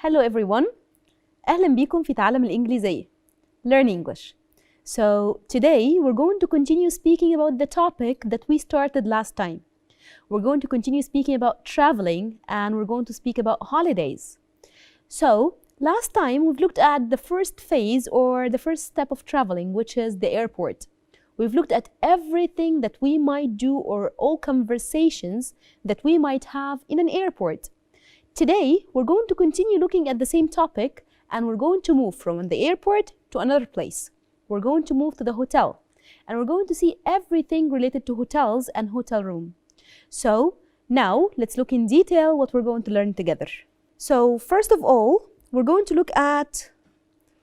Hello everyone. أهلا بيكم في تعلم الإنجليزية. Learn English. So today we're going to continue speaking about the topic that we started last time. We're going to continue speaking about traveling and we're going to speak about holidays. So last time we've looked at the first phase or the first step of traveling, which is the airport. We've looked at everything that we might do or all conversations that we might have in an airport. Today, we're going to continue looking at the same topic and we're going to move from the airport to another place. We're going to move to the hotel and we're going to see everything related to hotels and hotel room. So now let's look in detail what we're going to learn together. So first of all, we're going to look at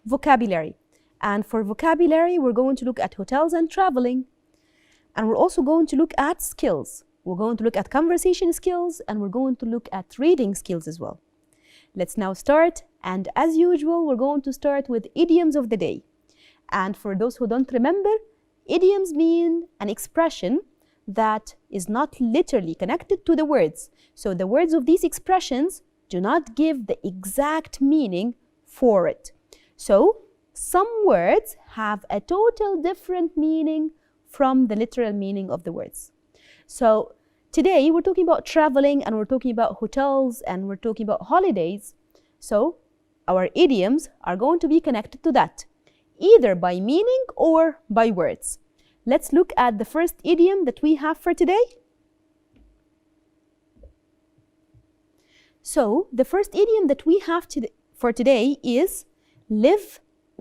vocabulary. And for vocabulary, we're going to look at hotels and traveling. And we're also going to look at skills. We're going to look at conversation skills and we're going to look at reading skills as well. Let's now start. And as usual, we're going to start with idioms of the day. And for those who don't remember, idioms mean an expression that is not literally connected to the words. So the words of these expressions do not give the exact meaning for it. So some words have a total different meaning from the literal meaning of the words. So today we're talking about traveling and we're talking about hotels and we're talking about holidays. So our idioms are going to be connected to that, either by meaning or by words. Let's look at the first idiom that we have for today. So the first idiom that we have for today is live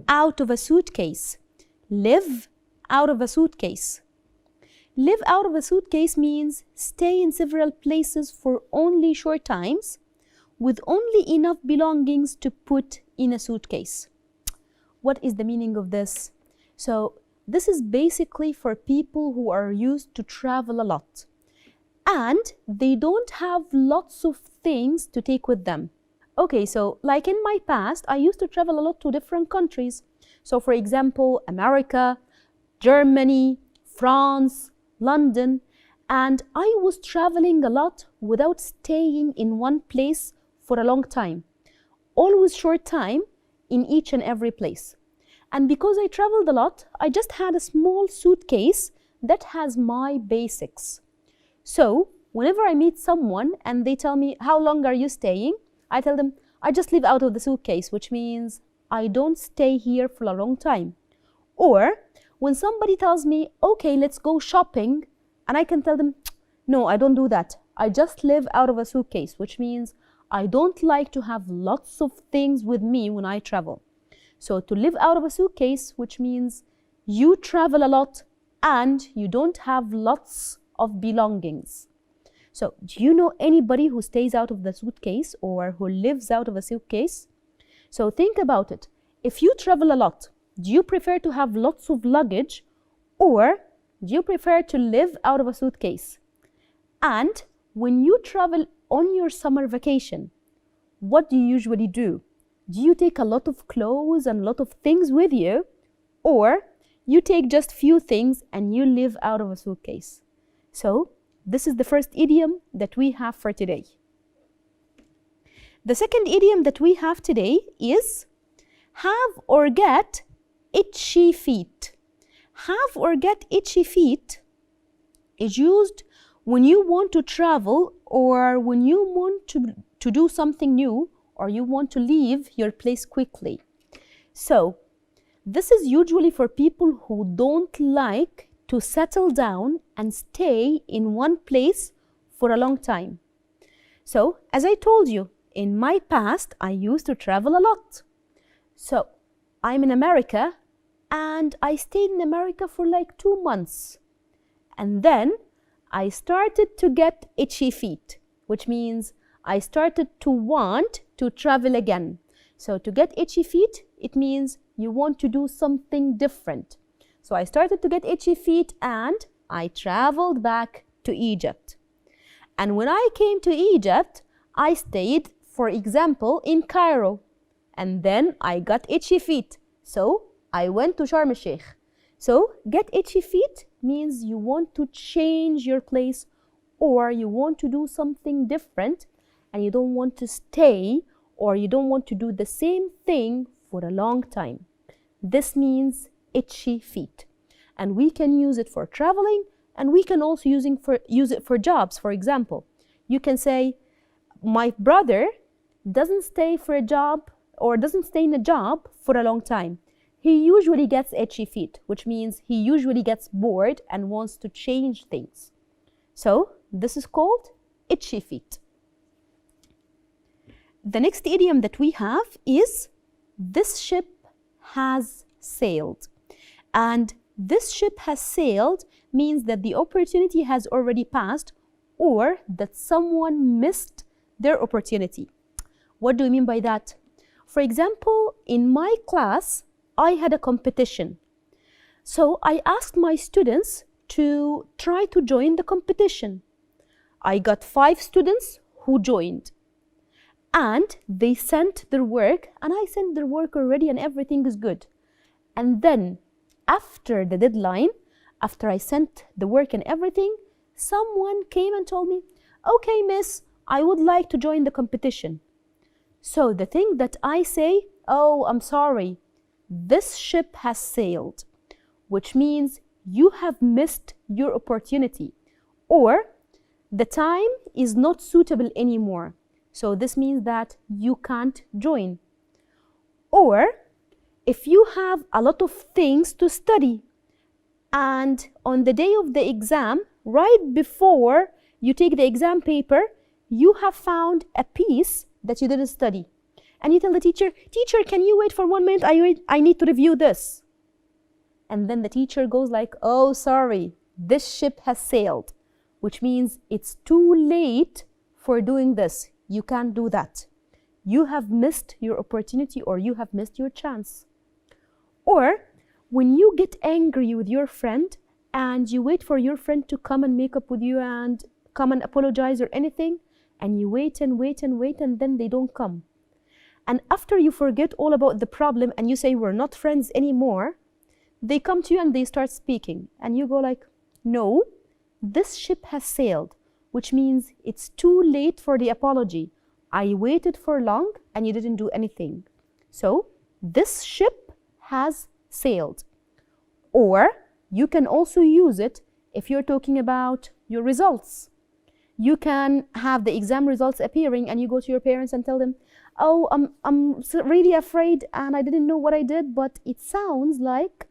out of a suitcase. Live out of a suitcase. Live out of a suitcase means stay in several places for only short times with only enough belongings to put in a suitcase. What is the meaning of this? So this is basically for people who are used to travel a lot and they don't have lots of things to take with them. Okay, so like in my past, I used to travel a lot to different countries. So for example, America, Germany, France, London, and I was traveling a lot without staying in one place for a long time. Always short time in each and every place. And because I traveled a lot, I just had a small suitcase that has my basics. So whenever I meet someone and they tell me, how long are you staying? I tell them, I just live out of the suitcase, which means I don't stay here for a long time. Or when somebody tells me, okay, let's go shopping, and I can tell them, no, I don't do that. I just live out of a suitcase, which means I don't like to have lots of things with me when I travel. So to live out of a suitcase, which means you travel a lot and you don't have lots of belongings. So do you know anybody who stays out of the suitcase or who lives out of a suitcase? So think about it. If you travel a lot, do you prefer to have lots of luggage or do you prefer to live out of a suitcase? And when you travel on your summer vacation, what do you usually do? Do you take a lot of clothes and a lot of things with you, or you take just few things and you live out of a suitcase? So this is the first idiom that we have for today. The second idiom that we have today is have or get itchy feet. Have or get itchy feet is used when you want to travel or when you want to do something new or you want to leave your place quickly. So this is usually for people who don't like to settle down and stay in one place for a long time. So as I told you, in my past, I used to travel a lot. So I'm in America and I stayed in America for like 2 months. And then I started to get itchy feet, which means I started to want to travel again. So to get itchy feet, it means you want to do something different. So I started to get itchy feet and I traveled back to Egypt. And when I came to Egypt, I stayed, for example, in Cairo. And then I got itchy feet. So I went to Sharm el-Sheikh. So get itchy feet means you want to change your place or you want to do something different and you don't want to stay or you don't want to do the same thing for a long time. This means itchy feet. And we can use it for traveling, and we can also use it for jobs. For example, you can say, my brother doesn't stay for a job or doesn't stay in a job for a long time. He usually gets itchy feet, which means he usually gets bored and wants to change things. So this is called itchy feet. The next idiom that we have is this ship has sailed. And this ship has sailed means that the opportunity has already passed or that someone missed their opportunity. What do we mean by that? For example, in my class, I had a competition. So I asked my students to try to join the competition. I got 5 students who joined. And they sent their work, and I sent their work already, and everything is good. And then, after the deadline, after I sent the work and everything, someone came and told me, okay, miss, I would like to join the competition. So the thing that I say, oh, I'm sorry, this ship has sailed, which means you have missed your opportunity, or the time is not suitable anymore. So this means that you can't join. Or if you have a lot of things to study, and on the day of the exam, right before you take the exam paper, you have found a piece that you didn't study. And you tell the teacher, teacher, can you wait for 1 minute? I need to review this. And then the teacher goes like, oh, sorry, this ship has sailed, which means it's too late for doing this. You can't do that. You have missed your opportunity, or you have missed your chance. Or when you get angry with your friend and you wait for your friend to come and make up with you and come and apologize or anything, and you wait and wait and wait, and then they don't come. And after you forget all about the problem and you say we're not friends anymore, they come to you and they start speaking, and you go like, no, this ship has sailed, which means it's too late for the apology. I waited for long and you didn't do anything. So this ship has sailed. Or you can also use it if you're talking about your results. You can have the exam results appearing and you go to your parents and tell them, oh, I'm really afraid and I didn't know what I did, but it sounds like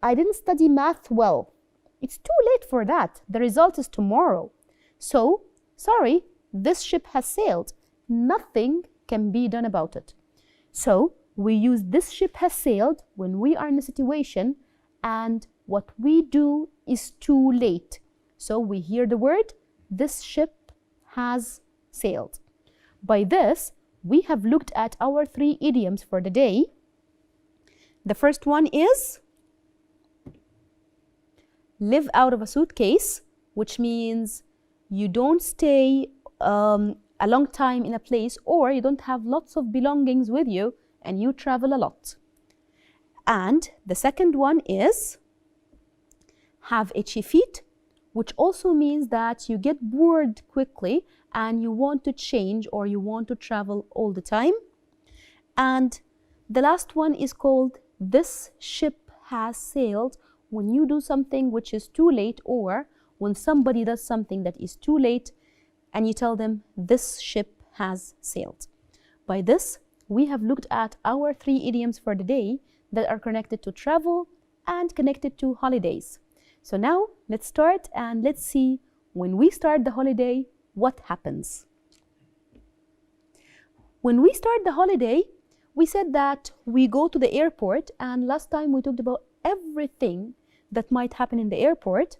I didn't study math well. It's too late for that. The result is tomorrow. So, sorry, this ship has sailed. Nothing can be done about it. So, we use this ship has sailed when we are in a situation and what we do is too late. So, we hear the word, this ship has sailed. By this, we have looked at our 3 idioms for the day. The first one is live out of a suitcase, which means you don't stay a long time in a place, or you don't have lots of belongings with you and you travel a lot. And the second one is have itchy feet, which also means that you get bored quickly and you want to change or you want to travel all the time. And the last one is called this ship has sailed, when you do something which is too late, or when somebody does something that is too late and you tell them this ship has sailed. By this, we have looked at our 3 idioms for the day that are connected to travel and connected to holidays. So now let's start and let's see when we start the holiday, what happens. When we start the holiday, we said that we go to the airport, and last time we talked about everything that might happen in the airport.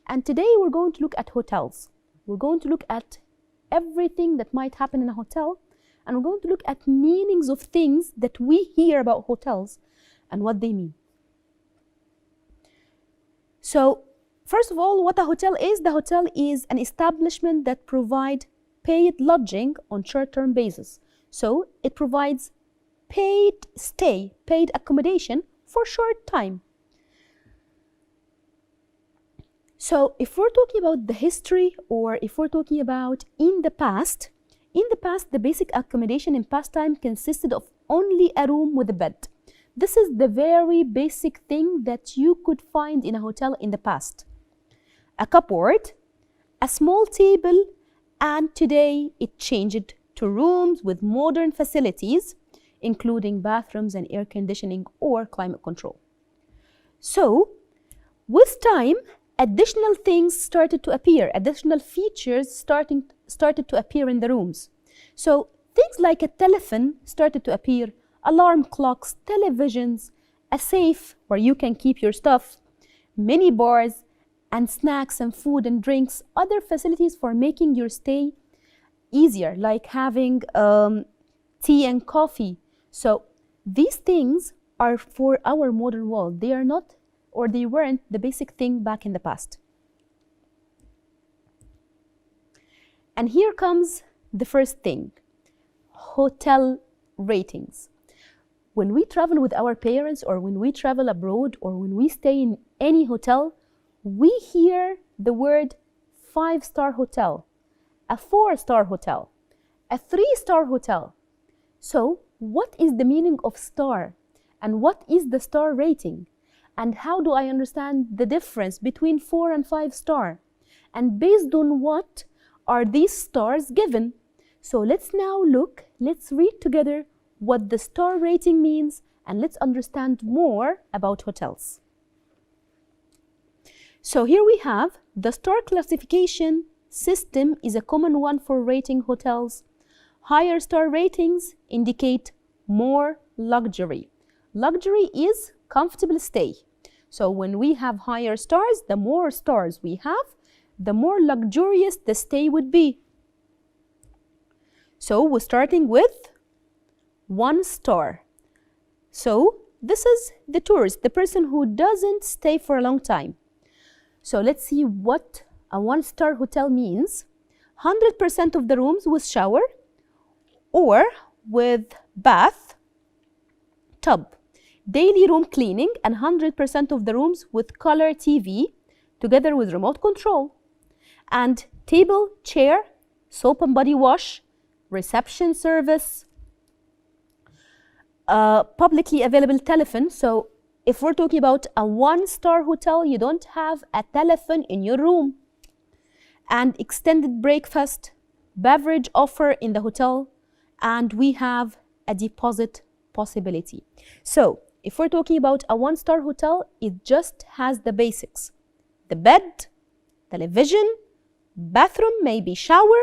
And today we're going to look at hotels. We're going to look at everything that might happen in a hotel, and we're going to look at meanings of things that we hear about hotels and what they mean. So, first of all, what a hotel is. The hotel is an establishment that provides paid lodging on short-term basis. So, it provides paid stay, paid accommodation for short time. So if we're talking about the history, or if we're talking about in the past, in the past, the basic accommodation in past time consisted of only a room with a bed. This is the very basic thing that you could find in a hotel in the past. A cupboard, a small table, and today it changed to rooms with modern facilities, including bathrooms and air conditioning or climate control. So, with time, additional things started to appear, additional features started to appear in the rooms. So, things like a telephone started to appear, alarm clocks, televisions, a safe where you can keep your stuff, mini bars, and snacks and food and drinks, other facilities for making your stay easier, like having tea and coffee. So these things are for our modern world. They are not, or they weren't, the basic thing back in the past. And here comes the first thing, hotel ratings. When we travel with our parents, or when we travel abroad, or when we stay in any hotel, we hear the word 5-star hotel, a 4-star hotel, a 3-star hotel. So what is the meaning of star? And what is the star rating? And how do I understand the difference between 4 and 5 star? And based on what are these stars given? So let's now look, let's read together what the star rating means, and let's understand more about hotels. So here we have the star classification system is a common one for rating hotels. Higher star ratings indicate more luxury. Luxury is comfortable stay. So when we have higher stars, the more stars we have, the more luxurious the stay would be. So we're starting with 1 star. So this is the tourist, the person who doesn't stay for a long time. So let's see what a 1-star hotel means. 100% of the rooms with shower or with bath, tub. Daily room cleaning, and 100% of the rooms with color TV together with remote control. And table, chair, soap and body wash, reception service, publicly available telephone. So if we're talking about a 1-star hotel, you don't have a telephone in your room. And extended breakfast, beverage offer in the hotel, and we have a deposit possibility. So if we're talking about a 1-star hotel, it just has the basics. The bed, television, bathroom, maybe shower,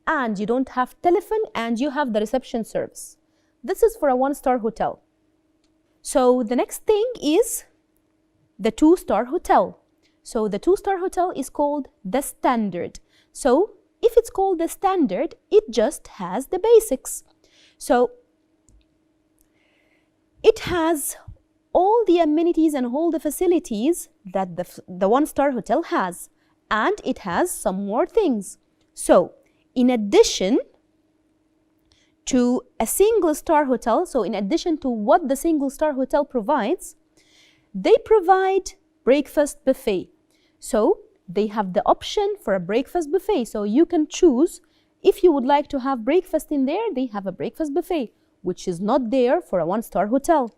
and you don't have telephone, and you have the reception service. This is for a 1-star hotel. So the next thing is the 2-star hotel. So the 2-star hotel is called the standard. So if it's called the standard, it just has the basics. So it has all the amenities and all the facilities that the 1-star hotel has, and it has some more things. So in addition to a single-star hotel, so in addition to what the single-star hotel provides, they provide breakfast buffet. So they have the option for a breakfast buffet. So you can choose if you would like to have breakfast in there. They have a breakfast buffet, which is not there for a 1-star hotel.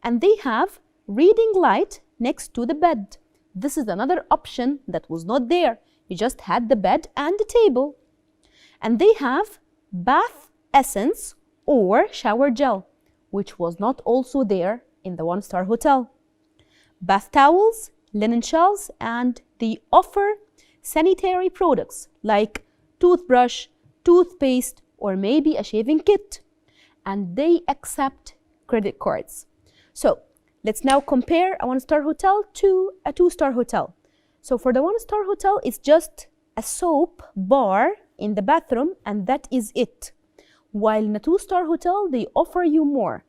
And they have reading light next to the bed. This is another option that was not there. You just had the bed and the table. And they have bath essence or shower gel, which was not also there in the 1-star hotel. Bath towels, linen shelves, and they offer sanitary products like toothbrush, toothpaste, or maybe a shaving kit. And they accept credit cards. So let's now compare a 1-star hotel to a 2-star hotel. So for the 1-star hotel, it's just a soap bar in the bathroom, and that is it. While in a 2-star hotel, they offer you more.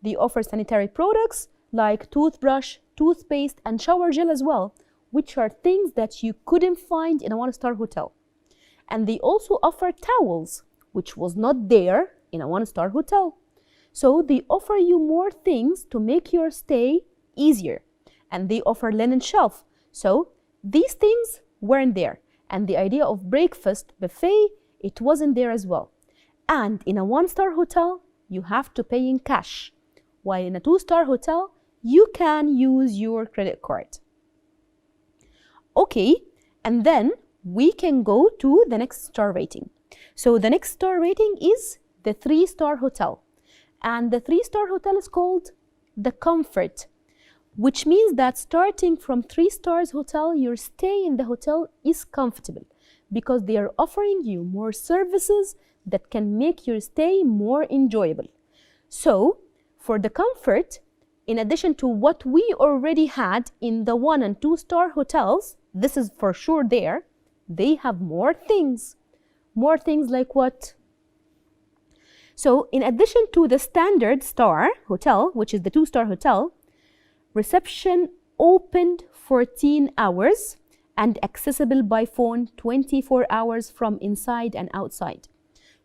They offer sanitary products like toothbrush, toothpaste, and shower gel as well, which are things that you couldn't find in a 1-star hotel. And they also offer towels, which was not there in a 1-star hotel. So they offer you more things to make your stay easier. And they offer linen shelf. So these things weren't there. And the idea of breakfast buffet it wasn't there as well. And in a 1-star hotel, you have to pay in cash, while in a 2-star hotel, you can use your credit card. Okay, and then we can go to the next star rating. So the next star rating is the 3-star hotel. And the 3-star hotel is called the comfort, which means that starting from 3 stars hotel, your stay in the hotel is comfortable because they are offering you more services that can make your stay more enjoyable. So for the comfort, in addition to what we already had in the 1 and 2-star hotels, this is for sure there, they have more things. More things like what? So in addition to the standard star hotel, which is the 2-star hotel, reception opened 14 hours and accessible by phone 24 hours from inside and outside.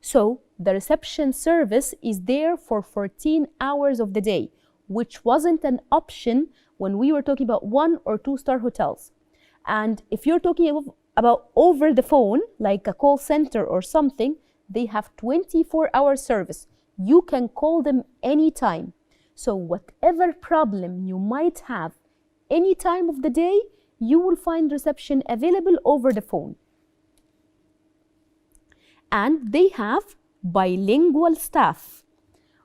So the reception service is there for 14 hours of the day, which wasn't an option when we were talking about 1 or 2-star hotels. And if you're talking about over the phone, like a call center or something, they have 24-hour service. You can call them anytime. So whatever problem you might have any time of the day, you will find reception available over the phone. And they have bilingual staff.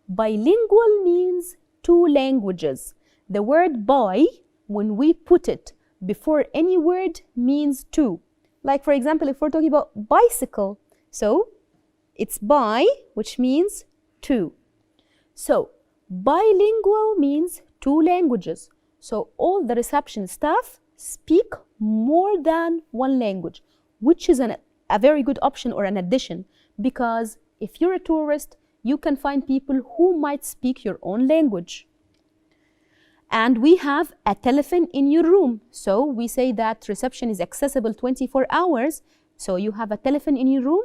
Bilingual means 2 languages. The word bi, when we put it before any word, means 2. Like for example, if we're talking about bicycle, so it's bi, which means 2. So bilingual means 2 languages. So all the reception staff speak more than 1 language, which is a very good option or an addition, because if you're a tourist, you can find people who might speak your own language. And we have a telephone in your room. So we say that reception is accessible 24 hours. So you have a telephone in your room,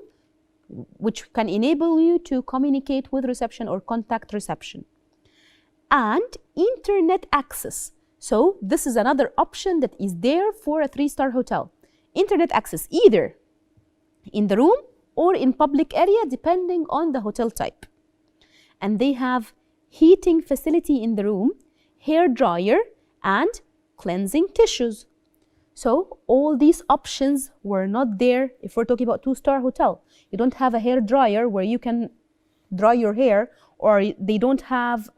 which can enable you to communicate with reception or contact reception. And internet access. So this is another option that is there for a 3-star hotel. Internet access either in the room or in public area, depending on the hotel type. And they have heating facility in the room, hair dryer, and cleansing tissues. So all these options were not there if we're talking about 2-star hotel. You don't have a hair dryer where you can dry your hair, or they don't have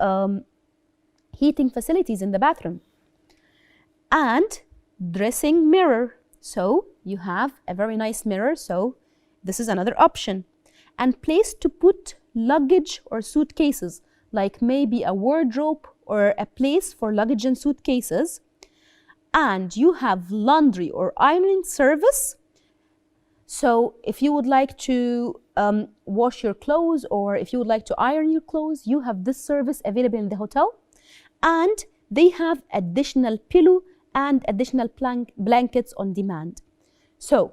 heating facilities in the bathroom. And dressing mirror. So you have a very nice mirror, so this is another option. And place to put luggage or suitcases, like maybe a wardrobe or a place for luggage and suitcases. And you have laundry or ironing service. So if you would like to wash your clothes, or if you would like to iron your clothes, you have this service available in the hotel. And they have additional pillow and additional blankets on demand. So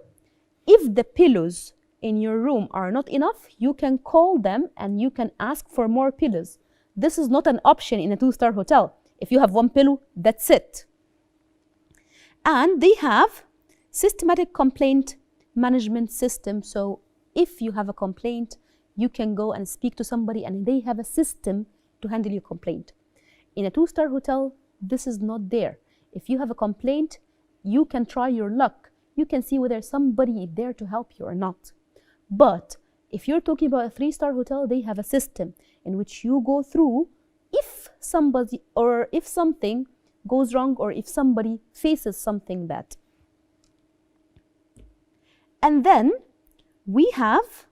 if the pillows in your room are not enough, you can call them and you can ask for more pillows. This is not an option in a 2-star hotel. If you have 1 pillow, that's it. And they have systematic complaint management system. So if you have a complaint, you can go and speak to somebody, and they have a system to handle your complaint. In a 2-star hotel, this is not there. If you have a complaint, you can try your luck. You can see whether somebody is there to help you or not. But if you're talking about a 3-star hotel, they have a system in which you go through if somebody or if something goes wrong, or if somebody faces something bad. And then we have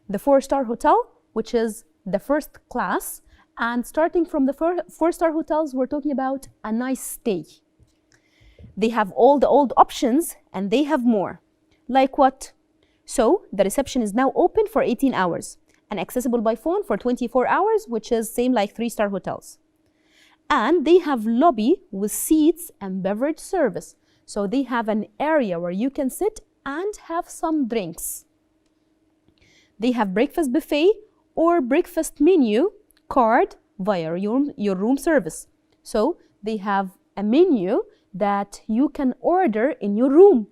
the 4-star hotel, which is the first class. And starting from the 4-star hotels, we're talking about a nice stay. They have all the old options, and they have more. Like what? So the reception is now open for 18 hours and accessible by phone for 24 hours, which is same like 3-star hotels. And they have lobby with seats and beverage service. So they have an area where you can sit and have some drinks. They have breakfast buffet or breakfast menu card via your room service. So they have a menu that you can order in your room.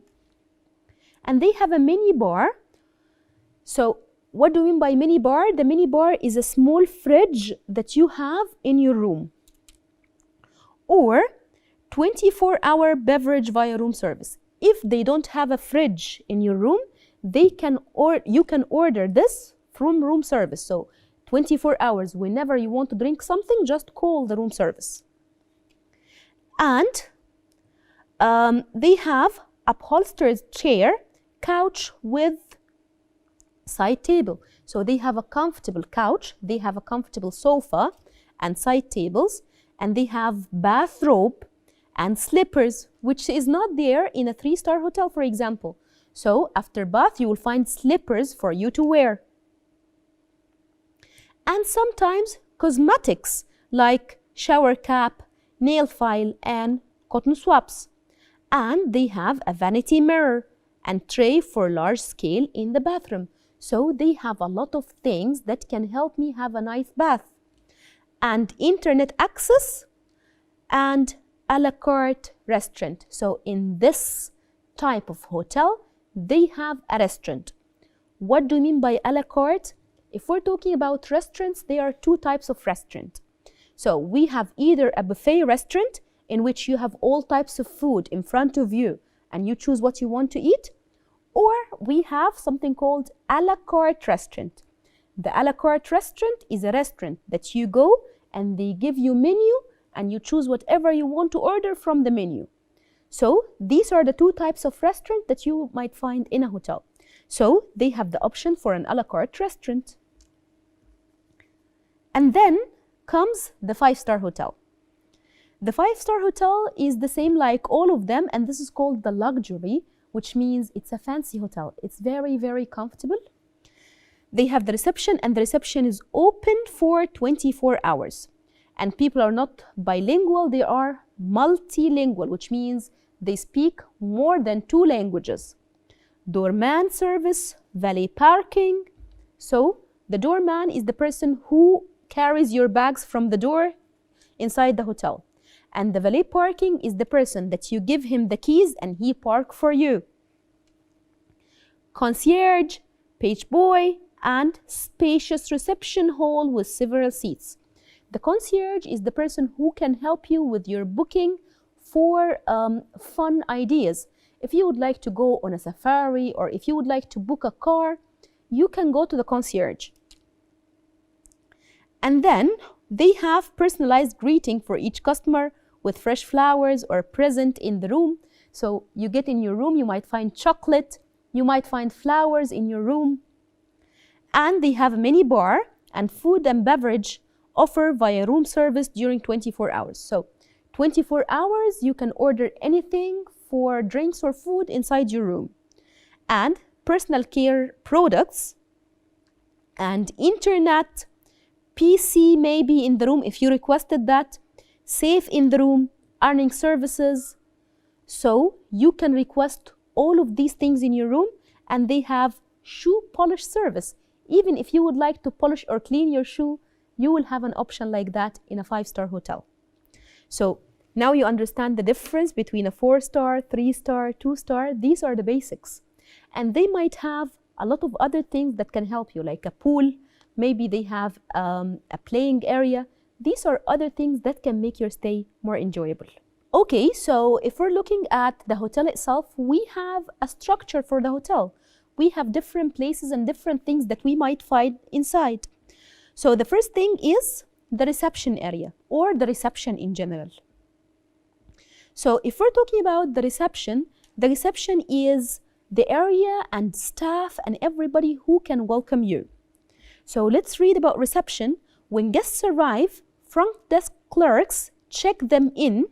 And they have a mini bar So what do we mean by mini bar? The mini bar is a small fridge that you have in your room, or 24-hour beverage via room service. If they don't have a fridge in your room, you can order this from room service. So 24 hours, whenever you want to drink something, just call the room service. And they have upholstered chair, couch with side table. So they have a comfortable couch, they have a comfortable sofa and side tables, and they have bathrobe and slippers, which is not there in a 3-star hotel, for example. So after bath, you will find slippers for you to wear. And sometimes cosmetics like shower cap, nail file, and cotton swabs. And they have a vanity mirror and tray for large scale in the bathroom. So they have a lot of things that can help me have a nice bath. And internet access and a la carte restaurant. So in this type of hotel, they have a restaurant. What do you mean by a la carte? If we're talking about restaurants, there are 2 types of restaurant. So we have either a buffet restaurant in which you have all types of food in front of you and you choose what you want to eat, or we have something called a la carte restaurant. The a la carte restaurant is a restaurant that you go and they give you menu and you choose whatever you want to order from the menu. So these are the 2 types of restaurant that you might find in a hotel. So they have the option for an a la carte restaurant. And then comes the 5-star hotel. The 5-star hotel is the same like all of them, and this is called the luxury, which means it's a fancy hotel. It's very, very comfortable. They have the reception, and the reception is open for 24 hours. And people are not bilingual, they are multilingual, which means they speak more than 2 languages. Doorman service, valet parking. So the doorman is the person who carries your bags from the door inside the hotel. And the valet parking is the person that you give him the keys and he park for you. Concierge, page boy, and spacious reception hall with several seats. The concierge is the person who can help you with your booking for fun ideas. If you would like to go on a safari or if you would like to book a car, you can go to the concierge. And then they have personalized greeting for each customer with fresh flowers or present in the room. So you get in your room, you might find chocolate, you might find flowers in your room. And they have a mini bar and food and beverage offer via room service during 24 hours. So 24 hours, you can order anything for drinks or food inside your room. And personal care products and internet, PC maybe in the room if you requested that, safe in the room, earning services. So you can request all of these things in your room, and they have shoe polish service. Even if you would like to polish or clean your shoe, you will have an option like that in a 5-star hotel. So now you understand the difference between a 4-star, 3-star, 2-star. These are the basics. And they might have a lot of other things that can help you, like a pool. Maybe they have a playing area. These are other things that can make your stay more enjoyable. Okay, so if we're looking at the hotel itself, we have a structure for the hotel. We have different places and different things that we might find inside. So the first thing is the reception area, or the reception in general. So if we're talking about the reception is the area and staff and everybody who can welcome you. So let's read about reception. When guests arrive, front desk clerks check them in,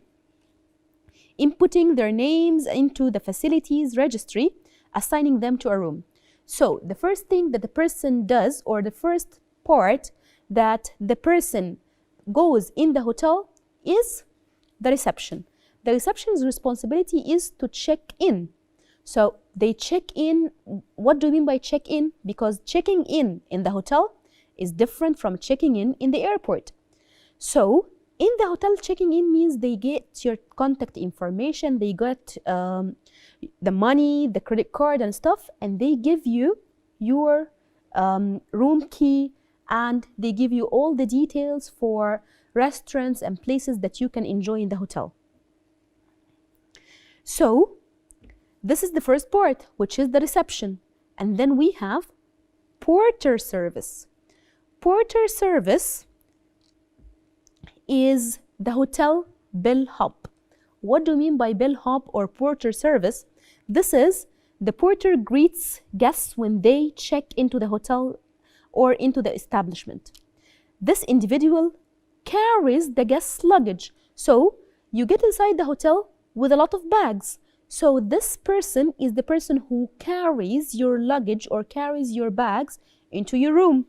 inputting their names into the facilities registry, assigning them to a room. So the first thing that the person does, or the first part that the person goes in the hotel, is the reception. The reception's responsibility is to check in. So they check in. What do you mean by check in? Because checking in the hotel is different from checking in the airport. So in the hotel, checking in means they get your contact information, they get the money, the credit card and stuff, and they give you your room key, and they give you all the details for restaurants and places that you can enjoy in the hotel. So this is the first part, which is the reception. And then we have porter service. Porter service is the hotel bellhop. What do you mean by bellhop or porter service? This is the porter greets guests when they check into the hotel or into the establishment. This individual carries the guest's luggage. So you get inside the hotel with a lot of bags. So this person is the person who carries your luggage or carries your bags into your room,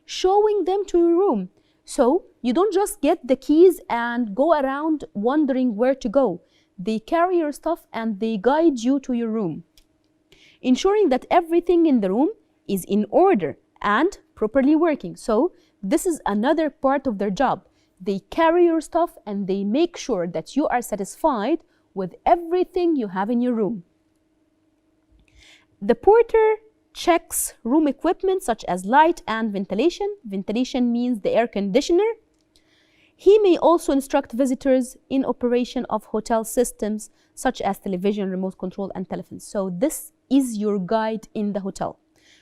showing them to your room. So you don't just get the keys and go around wondering where to go. They carry your stuff and they guide you to your room, ensuring that everything in the room is in order and properly working. So this is another part of their job. They carry your stuff and they make sure that you are satisfied with everything you have in your room. The porter checks room equipment such as light and ventilation. Ventilation means the air conditioner. He may also instruct visitors in operation of hotel systems such as television, remote control, and telephones. So this is your guide in the hotel.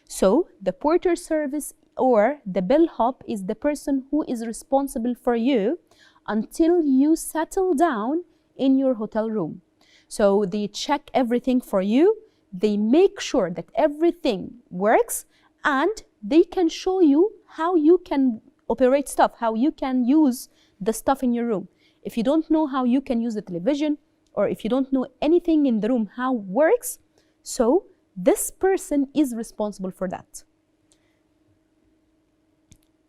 So the porter service or the bellhop is the person who is responsible for you until you settle down in your hotel room. So they check everything for you, they make sure that everything works, and they can show you how you can operate stuff, how you can use the stuff in your room. If you don't know how you can use the television, or if you don't know anything in the room how it works, so this person is responsible for that.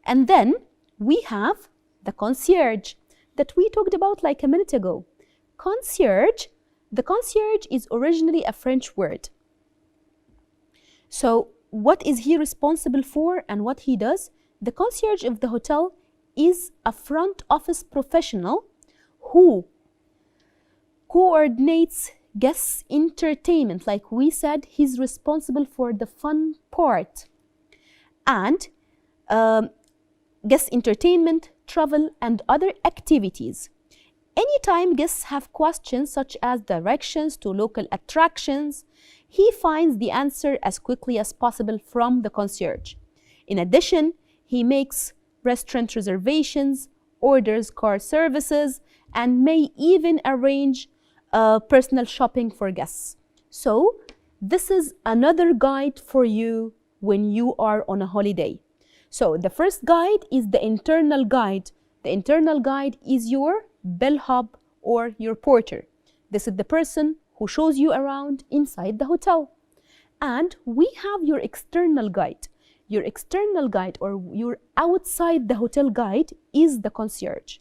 And then we have the concierge that we talked about like a minute ago. Concierge, the concierge is originally a French word. So what is he responsible for and what he does? The concierge of the hotel is a front office professional who coordinates guests' entertainment. Like we said, he's responsible for the fun part and guest entertainment, travel, and other activities. Anytime guests have questions such as directions to local attractions, he finds the answer as quickly as possible from the concierge. In addition, he makes restaurant reservations, orders car services, and may even arrange personal shopping for guests. So this is another guide for you when you are on a holiday. So the first guide is the internal guide. The internal guide is your bellhop or your porter. This is the person who shows you around inside the hotel. And we have your external guide. Your external guide or your outside the hotel guide is the concierge.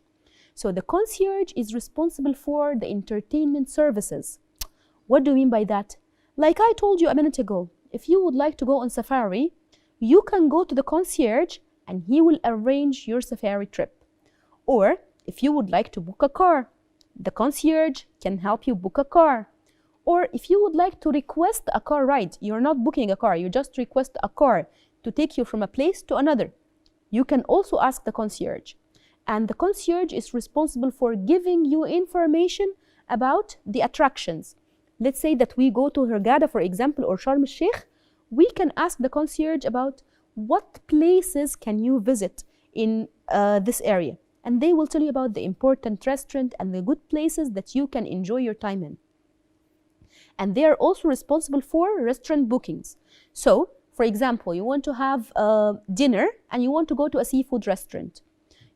So the concierge is responsible for the entertainment services. What do you mean by that? Like I told you a minute ago, if you would like to go on safari, you can go to the concierge and he will arrange your safari trip. Or if you would like to book a car, the concierge can help you book a car. Or if you would like to request a car ride, you're not booking a car, you just request a car to take you from a place to another, you can also ask the concierge. And the concierge is responsible for giving you information about the attractions. Let's say that we go to Hurghada, for example, or Sharm el-Sheikh, we can ask the concierge about what places can you visit in this area. And they will tell you about the important restaurant and the good places that you can enjoy your time in. And they are also responsible for restaurant bookings. So, for example, you want to have dinner and you want to go to a seafood restaurant.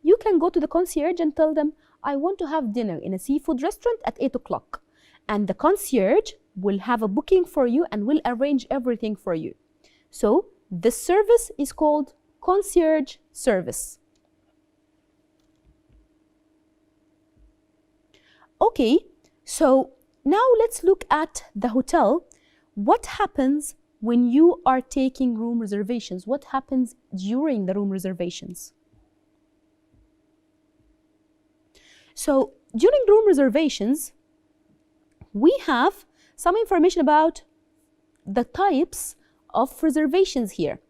You can go to the concierge and tell them, I want to have dinner in a seafood restaurant at 8 o'clock. And the concierge will have a booking for you and will arrange everything for you. So this service is called concierge service. Okay, so now let's look at the hotel. What happens when you are taking room reservations? What happens during the room reservations? So during room reservations, we have some information about the types of reservations here.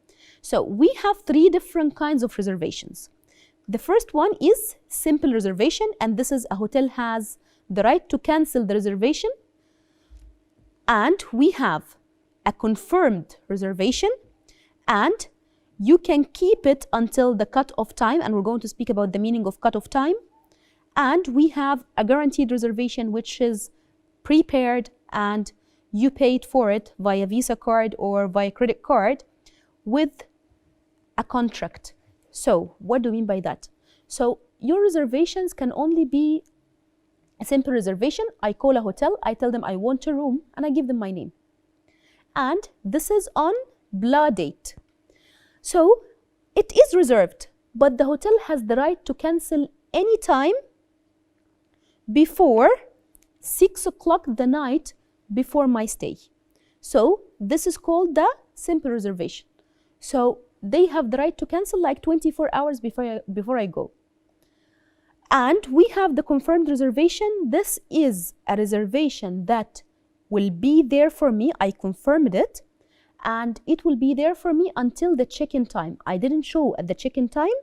So we have 3 different kinds of reservations. The first one is simple reservation, and this is a hotel has the right to cancel the reservation. And we have a confirmed reservation, and you can keep it until the cut-off time, and we're going to speak about the meaning of cut-off time. And we have a guaranteed reservation, which is prepared and you paid for it via Visa card or via credit card with a contract. So what do we mean by that? So your reservations can only be a simple reservation. I call a hotel, I tell them I want a room, and I give them my name. And this is on blah date. So it is reserved, but the hotel has the right to cancel any time before 6 o'clock the night before my stay. So this is called the simple reservation. So they have the right to cancel like 24 hours before I go. And we have the confirmed reservation. This is a reservation that will be there for me. I confirmed it, and it will be there for me until the check-in time. I didn't show at the check-in time,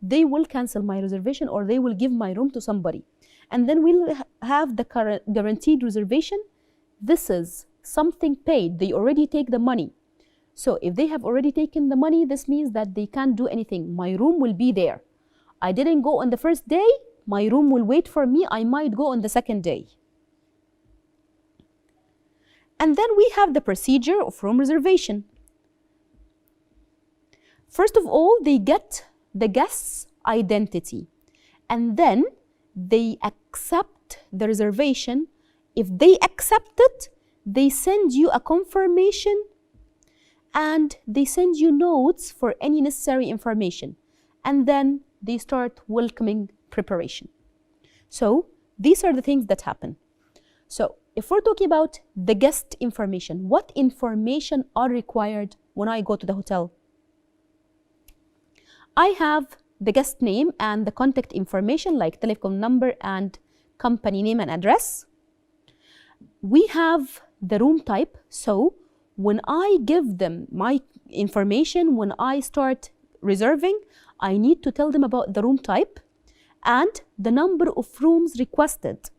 they will cancel my reservation or they will give my room to somebody. And then we'll have the guaranteed reservation. This is something paid. They already take the money. So if they have already taken the money, this means that they can't do anything. My room will be there. I didn't go on the first day, my room will wait for me. I might go on the second day. And then we have the procedure of room reservation. First of all, they get the guest's identity, and then they accept the reservation. If they accept it, they send you a confirmation and they send you notes for any necessary information. And then they start welcoming preparation. So these are the things that happen. So if we're talking about the guest information, what information are required when I go to the hotel? I have the guest name and the contact information like telephone number and company name and address. We have the room type. So when I give them my information, when I start reserving, I need to tell them about the room type and the number of rooms requested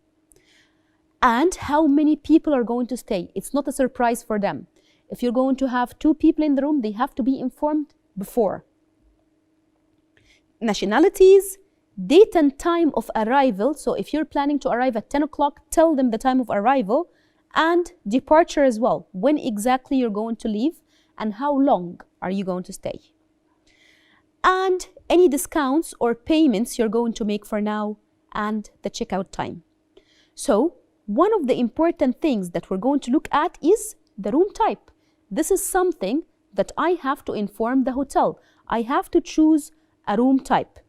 and how many people are going to stay. It's not a surprise for them. If you're going to have 2 people in the room, they have to be informed before. Nationalities, date and time of arrival. So if you're planning to arrive at 10 o'clock, tell them the time of arrival, and departure as well. When exactly you're going to leave and how long are you going to stay. And any discounts or payments you're going to make for now and the checkout time. So one of the important things that we're going to look at is the room type. This is something that I have to inform the hotel. I have to choose a room type.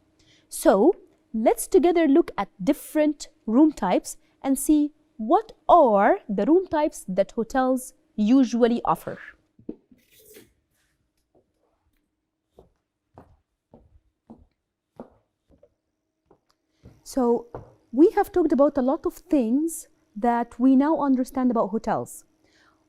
So let's together look at different room types and see what are the room types that hotels usually offer. So we have talked about a lot of things that we now understand about hotels.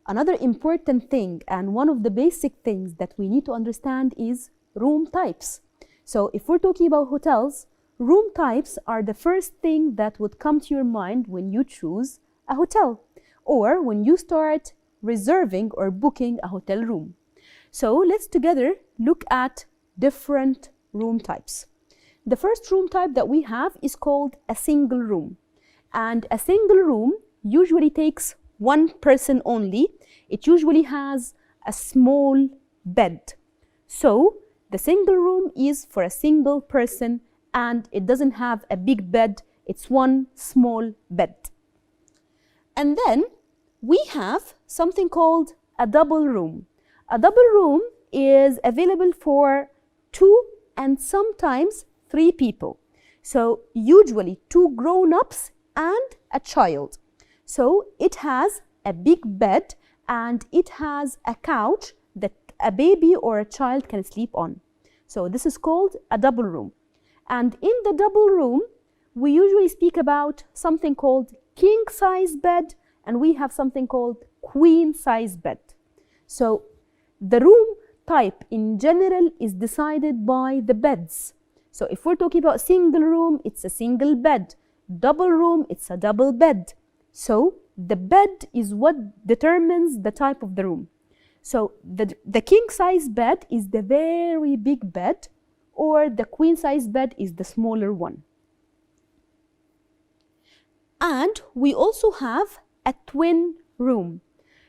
Another important thing and one of the basic things that we need to understand is room types. So if we're talking about hotels, room types are the first thing that would come to your mind when you choose a hotel or when you start reserving or booking a hotel room. So let's together look at different room types. The first room type that we have is called a single room. And a single room usually takes 1 person only. It usually has a small bed. So the single room is for a single person and it doesn't have a big bed. It's 1 small bed. And then we have something called a double room. A double room is available for 2 and sometimes 3 people. So usually 2 grown-ups and a child. So it has a big bed and it has a couch that a baby or a child can sleep on. So this is called a double room. And in the double room, we usually speak about something called king size bed and we have something called queen size bed. So the room type in general is decided by the beds. So if we're talking about single room, it's a single bed. Double room, it's a double bed. So the bed is what determines the type of the room. So the king size bed is the very big bed, or the queen size bed is the smaller one. And we also have a twin room.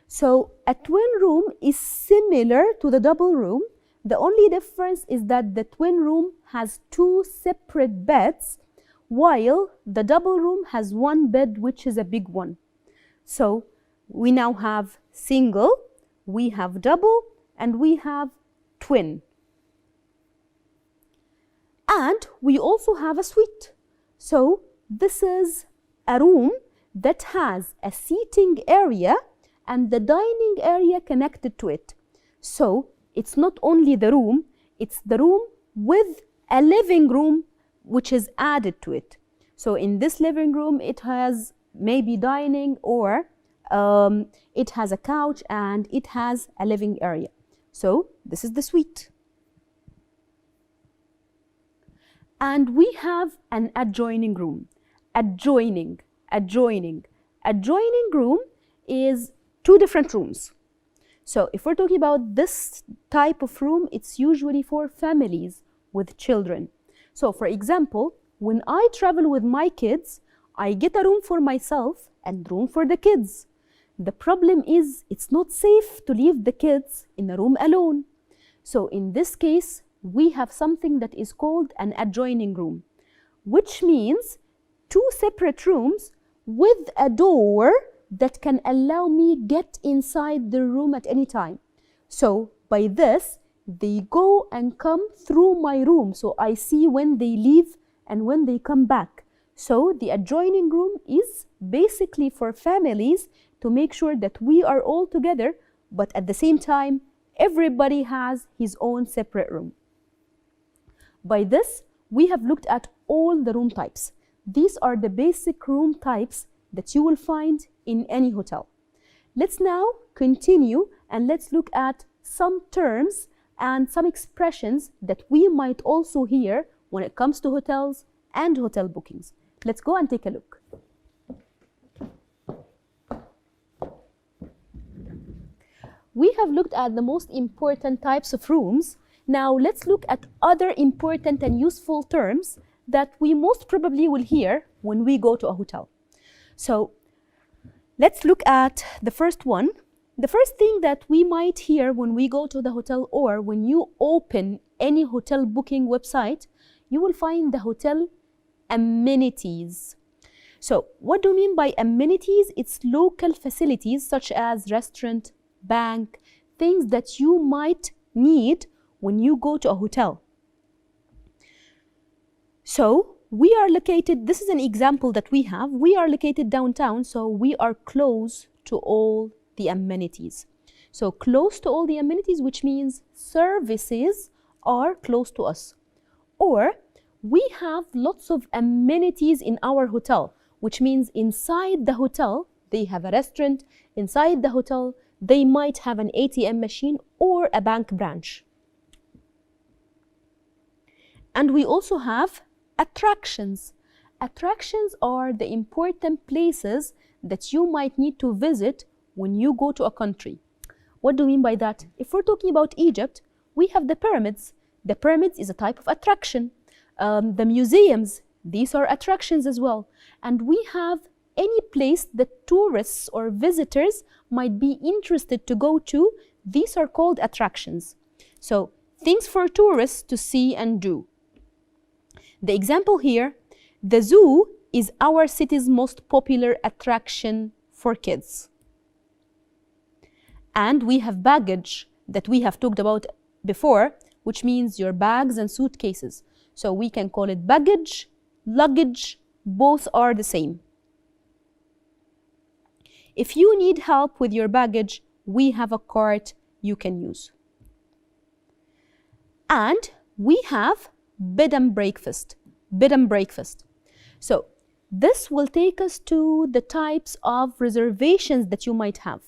So a twin room is similar to the double room. The only difference is that the twin room has two separate beds, while the double room has one bed, which is a big one. So we now have single, we have double, and we have twin. And we also have a suite. So this is a room that has a seating area and the dining area connected to it. So it's not only the room, it's the room with a living room which is added to it. So in this living room, it has maybe dining, or it has a couch and it has a living area. So this is the suite. And we have an adjoining room. Adjoining room is two different rooms. So if we're talking about this type of room, it's usually for families with children. So for example, when I travel with my kids, I get a room for myself and room for the kids. The problem is it's not safe to leave the kids in a room alone. So in this case, we have something that is called an adjoining room, which means two separate rooms with a door that can allow me get inside the room at any time. So by this, they go and come through my room, so I see when they leave and when they come back. So the adjoining room is basically for families to make sure that we are all together, but at the same time, everybody has his own separate room. By this, we have looked at all the room types. These are the basic room types that you will find in any hotel. Let's now continue and let's look at some terms and some expressions that we might also hear when it comes to hotels and hotel bookings. Let's go and take a look. We have looked at the most important types of rooms. Now let's look at other important and useful terms that we most probably will hear when we go to a hotel. So let's look at the first one. The first thing that we might hear when we go to the hotel, or when you open any hotel booking website, you will find the hotel amenities. So what do you mean by amenities? It's local facilities such as restaurant, bank, things that you might need when you go to a hotel. So we are located, this is an example that we have, we are located downtown, so we are close to all the amenities. So close to all the amenities, which means services are close to us. Or we have lots of amenities in our hotel, which means inside the hotel, they have a restaurant, inside the hotel, they might have an ATM machine or a bank branch. And we also have attractions. Attractions are the important places that you might need to visit when you go to a country. What do we mean by that? If we're talking about Egypt, we have the pyramids. The pyramids is a type of attraction. The museums, these are attractions as well. And we have any place that tourists or visitors might be interested to go to, these are called attractions. So things for tourists to see and do. The example here, the zoo is our city's most popular attraction for kids. And we have baggage that we have talked about before, which means your bags and suitcases. So we can call it baggage, luggage, both are the same. If you need help with your baggage, we have a cart you can use. And we have bed and breakfast. Bed and breakfast. So this will take us to the types of reservations that you might have.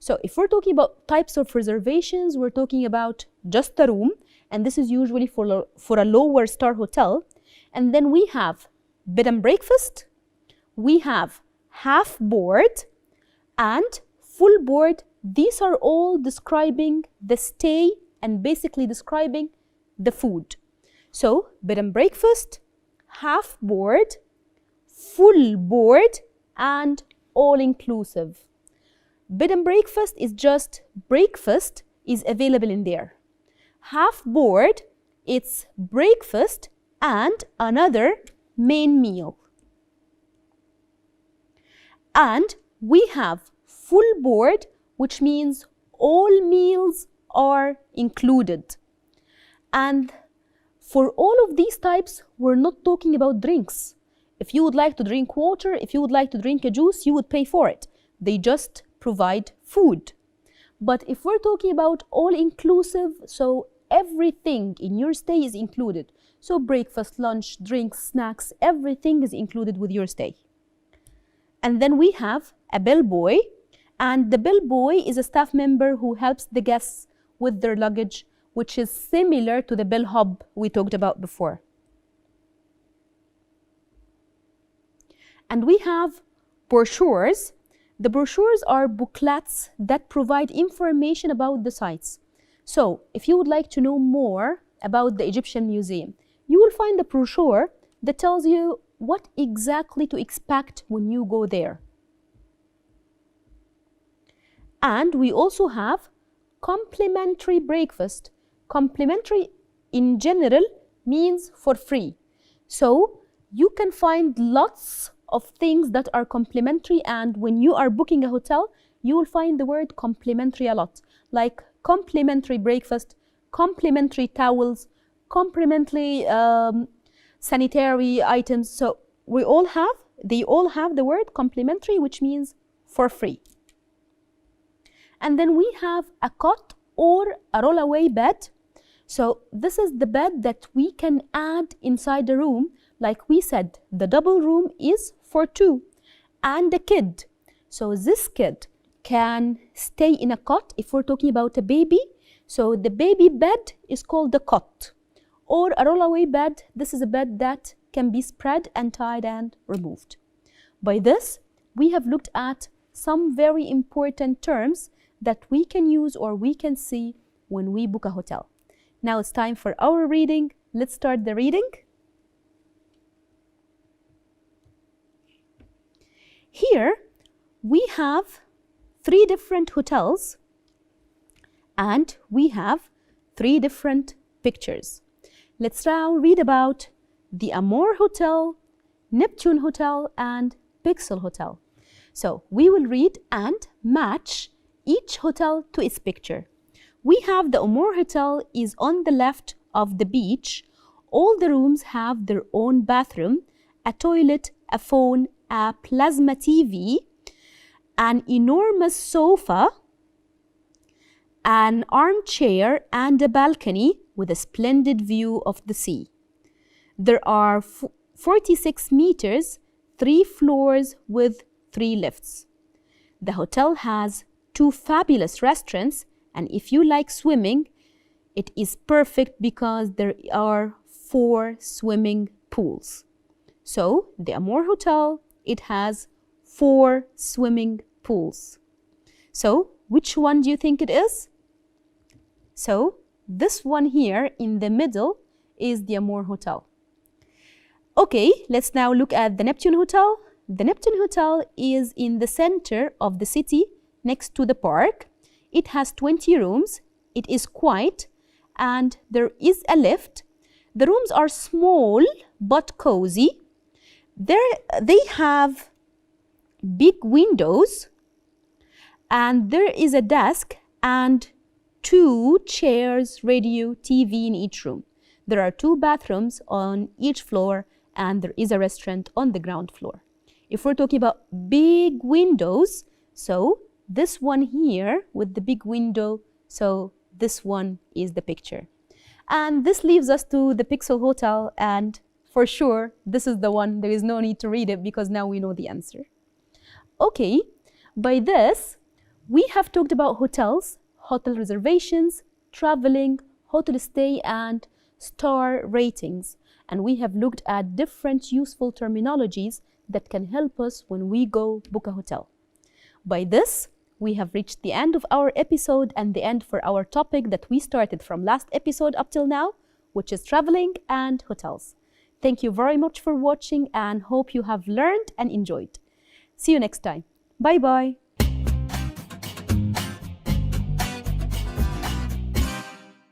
So if we're talking about types of reservations, we're talking about just a room, and this is usually for a lower star hotel. And then we have bed and breakfast, we have half board and full board. These are all describing the stay and basically describing the food. So bed and breakfast, half board, full board, and all inclusive. Bed and breakfast is just breakfast is available in there. Half board, it's breakfast and another main meal. And we have full board, which means all meals are included. And for all of these types, we're not talking about drinks. If you would like to drink water, if you would like to drink a juice, you would pay for it. They just provide food. But if we're talking about all inclusive, so everything in your stay is included. So breakfast, lunch, drinks, snacks, everything is included with your stay. And then we have a bellboy, and the bellboy is a staff member who helps the guests with their luggage, which is similar to the bellhop we talked about before. And we have brochures. The brochures are booklets that provide information about the sites. So if you would like to know more about the Egyptian Museum, you will find a brochure that tells you what exactly to expect when you go there. And we also have complimentary breakfast. Complimentary in general means for free. So you can find lots of things that are complimentary, and when you are booking a hotel, you will find the word complimentary a lot, like complimentary breakfast, complimentary towels, complimentary sanitary items. So they all have the word complimentary, which means for free. And then we have a cot or a roll-away bed. So this is the bed that we can add inside the room. Like we said, the double room is for two and a kid. So this kid can stay in a cot if we're talking about a baby. So the baby bed is called the cot. Or a roll-away bed, this is a bed that can be spread and tied and removed. By this, we have looked at some very important terms that we can use or we can see when we book a hotel. Now it's time for our reading. Let's start the reading. Here we have 3 different hotels and we have 3 different pictures. Let's now read about the Amor Hotel, Neptune Hotel, and Pixel Hotel. So we will read and match each hotel to its picture. We have the Amor Hotel is on the left of the beach. All the rooms have their own bathroom, a toilet, a phone, a plasma TV, an enormous sofa, an armchair, and a balcony with a splendid view of the sea. There are 46 meters, 3 floors with 3 lifts. The hotel has 2 fabulous restaurants, and if you like swimming, it is perfect because there are 4 swimming pools. So the Amor Hotel, it has 4 swimming pools. So which one do you think it is? So this one here in the middle is the Amor Hotel. Okay, let's now look at the Neptune Hotel. The Neptune Hotel is in the center of the city next to the park. It has 20 rooms. It is quiet and there is a lift. The rooms are small but cozy. They have big windows and there is a desk and 2 chairs, radio, TV in each room. There are 2 bathrooms on each floor and there is a restaurant on the ground floor. If we're talking about big windows, so this one here with the big window, so this one is the picture. And this leaves us to the Pixel Hotel, and for sure, this is the one. There is no need to read it because now we know the answer. Okay, by this, We have talked about hotels, hotel reservations, traveling, hotel stay, and star ratings. And we have looked at different useful terminologies that can help us when we go book a hotel. By this, we have reached the end of our episode and the end for our topic that we started from last episode up till now, which is traveling and hotels. Thank you very much for watching and hope you have learned and enjoyed. See you next time. Bye bye.